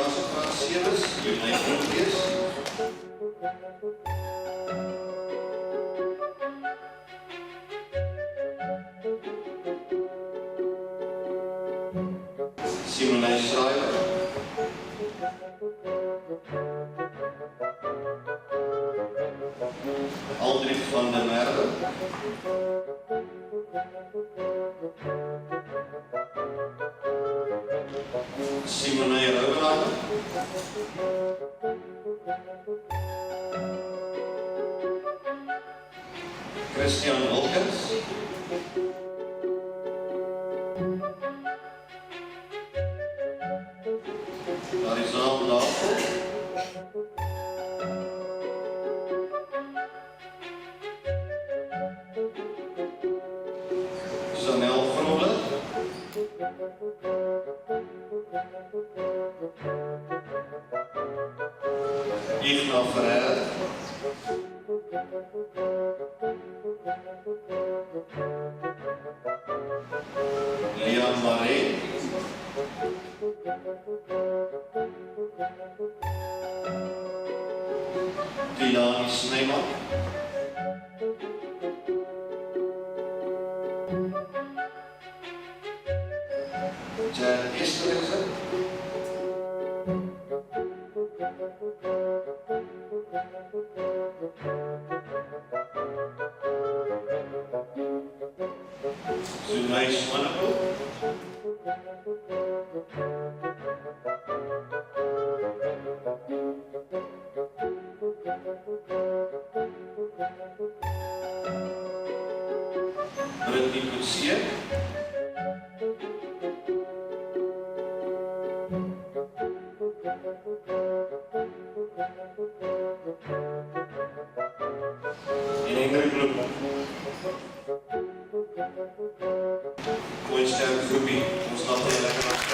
Franse Franseres, Unai Groentees. Simonij Schreiber. Aldrich van der Merwe. Simone Reubenheimer. Christian Wilkens. Arizal Dafel. Zanel Vrole. Igna Ferreira. Liam Marais. Dilani Sneeman. Jan Esterhuizen. Sunay Swanepoel. Brittany Coetzee. En Ingrid Bloem. Mooi sterk groepie, ons laat heel lekker af.